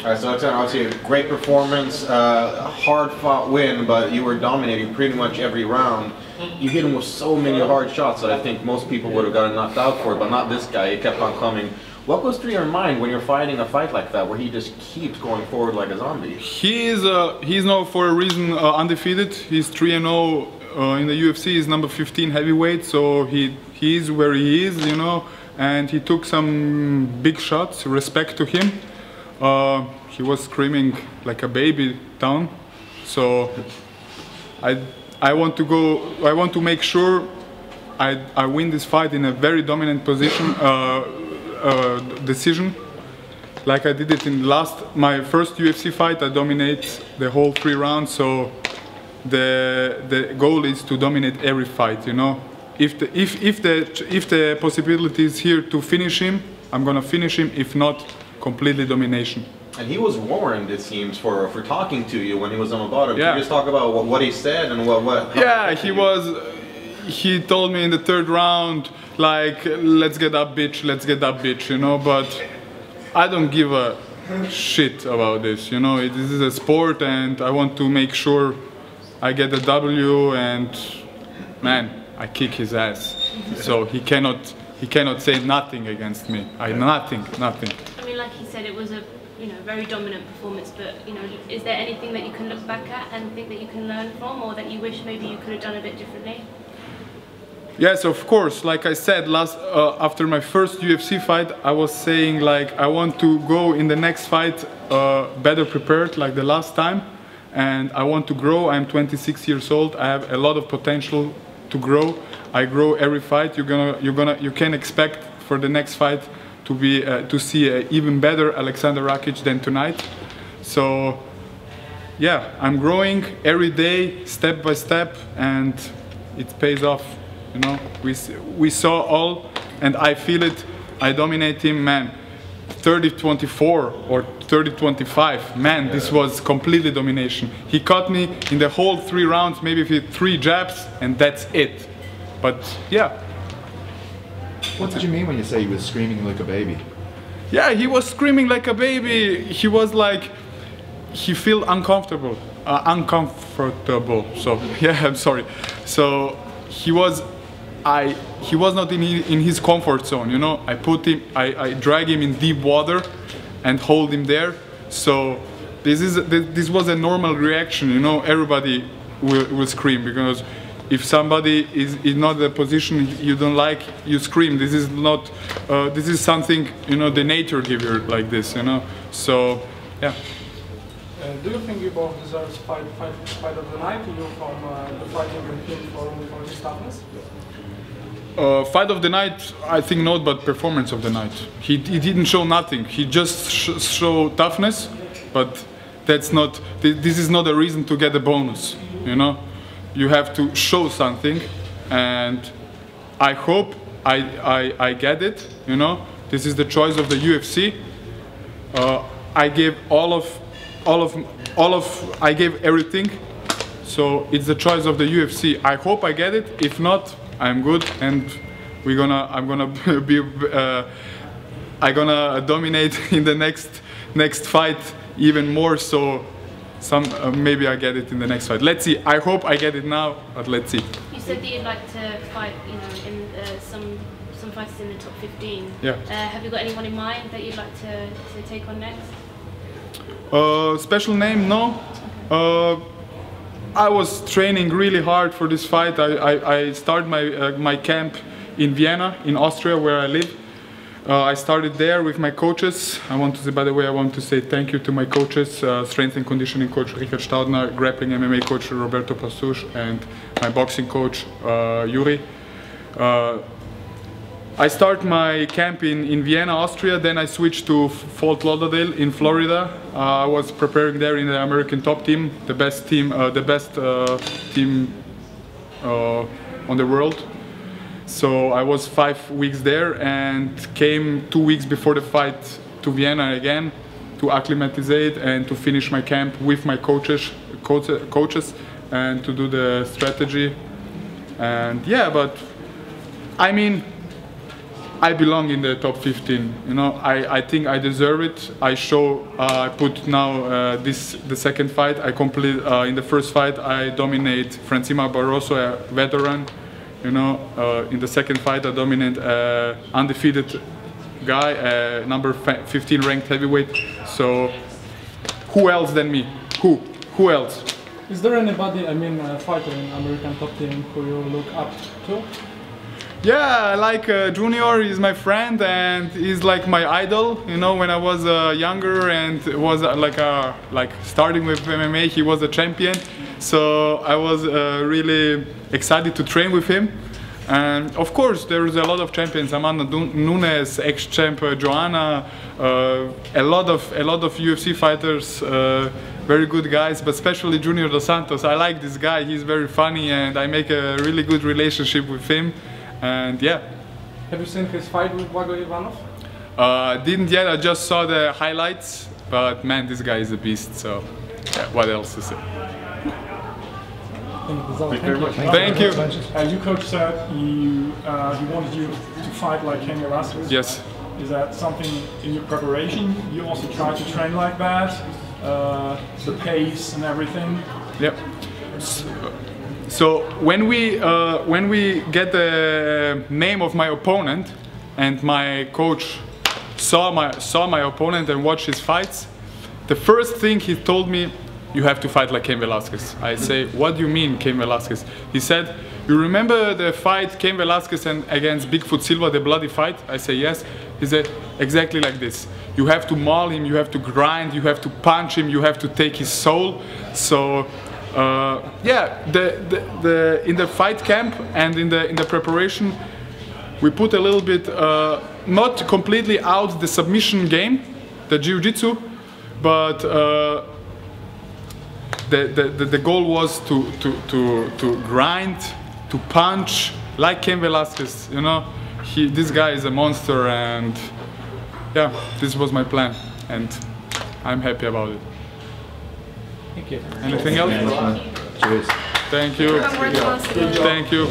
All right, so Aleksandar, obviously a great performance, hard-fought win, but you were dominating pretty much every round. You hit him with so many hard shots that I think most people would have gotten knocked out for it, but not this guy. He kept on coming. What goes through your mind when you're fighting a fight like that, where he just keeps going forward like a zombie? He's now for a reason undefeated. He's 3-0 in the UFC. He's number 15 heavyweight, so he is where he is, you know. And he took some big shots. Respect to him. He was screaming like a baby down. So I want to make sure I win this fight in a very dominant position. Decision, like I did it in my first UFC fight. I dominate the whole 3 rounds, so the goal is to dominate every fight, you know. If the possibility is here to finish him, I'm gonna finish him. If not, completely domination. And he was warned, it seems, for talking to you when he was on the bottom. Yeah. Can you just talk about what he said and what Yeah, he told me in the 3rd round, like, let's get up, bitch, you know, but I don't give a shit about this, you know. This is a sport and I want to make sure I get the W, and man, I kick his ass. So he cannot say nothing against me. Nothing. I mean, like he said, it was a very dominant performance, but is there anything that you can look back at and think that you can learn from, or that you wish maybe you could have done a bit differently? Yes, of course. Like I said, after my first UFC fight, I was saying, like, I want to go in the next fight better prepared, like the last time, and I want to grow. I'm 26 years old. I have a lot of potential to grow. I grow every fight. You can expect for the next fight to see an even better Aleksandar Rakic than tonight. So yeah, I'm growing every day, step by step, and it pays off. You know, we saw all, and I feel it. I dominate him, man. 30-24 or 30-25, man. Yeah. This was completely domination. He caught me in the whole 3 rounds, maybe with 3 jabs, and that's it. But yeah. What did you mean when you say he was screaming like a baby? Yeah, he was screaming like a baby. He was like, he felt uncomfortable. So yeah, I'm sorry. So he was not in his comfort zone, you know. I drag him in deep water and hold him there. So this was a normal reaction, you know. Everybody will scream, because if somebody is not the position you don't like, you scream. This is not. This is something, you know, the nature give you like this, you know. So yeah. Do you think you both deserve fight of the night? You from the fighting routine for his toughness? Fight of the night, I think not, but performance of the night. He didn't show nothing. He just showed toughness, but that's not. This is not a reason to get a bonus, you know. You have to show something, and I hope I get it, you know. This is the choice of the UFC. I gave I gave everything, so it's the choice of the UFC. I hope I get it. If not, I'm good, and I'm gonna dominate in the next fight even more. So maybe I get it in the next fight. Let's see. I hope I get it now, but let's see. You said that you'd like to fight, in some fighters in the top 15. Yeah. Have you got anyone in mind that you'd like to take on next? Special name? No. I was training really hard for this fight. I started my camp in Vienna, in Austria, where I live. I started there with my coaches. By the way, I want to say thank you to my coaches, strength and conditioning coach Richard Staudner, grappling MMA coach Roberto Passush, and my boxing coach Yuri. I started my camp in Vienna, Austria. Then I switched to Fort Lauderdale in Florida. I was preparing there in the American top team, the best team on the world. So I was 5 weeks there and came 2 weeks before the fight to Vienna again to acclimatize and to finish my camp with my coaches and to do the strategy. And yeah, but I mean, I belong in the top 15. You know, I think I deserve it. I put now the second fight. I complete in the first fight. I dominate Francima Barroso, a veteran. You know, in the second fight I dominate undefeated guy, number 15 ranked heavyweight. So who else than me? Who else? Is there anybody, I mean, a fighter in American top team who you look up to? Yeah, I like Junior. He's my friend and he's like my idol. You know, when I was younger and was like starting with MMA, he was a champion. So I was really excited to train with him. And of course, there is a lot of champions. Amanda Nunes, ex-champ Joanna, a lot of UFC fighters, very good guys, but especially Junior Dos Santos. I like this guy. He's very funny, and I make a really good relationship with him. And yeah. Have you seen his fight with Vago Ivanov? Didn't yet. I just saw the highlights. But man, this guy is a beast. So yeah, what else to say? Thank you. Your coach said he wanted you to fight like Cain Velasquez. Yes. Is that something in your preparation? You also try to train like that? The pace and everything? Yep. So when we get the name of my opponent and my coach saw my opponent and watched his fights, the first thing he told me, you have to fight like Cain Velasquez. I say, what do you mean Cain Velasquez? He said, you remember the fight Cain Velasquez and against Bigfoot Silva, the bloody fight? I say, yes. He said, exactly like this. You have to maul him, you have to grind, you have to punch him, you have to take his soul. So yeah, in the fight camp and in the preparation, we put a little bit, not completely out the submission game, the jiu-jitsu, but the goal was to grind, to punch, like Cain Velasquez. You know, this guy is a monster, and yeah, this was my plan, and I'm happy about it. Thank you. Anything else? Cheers. Thank you. Thank you.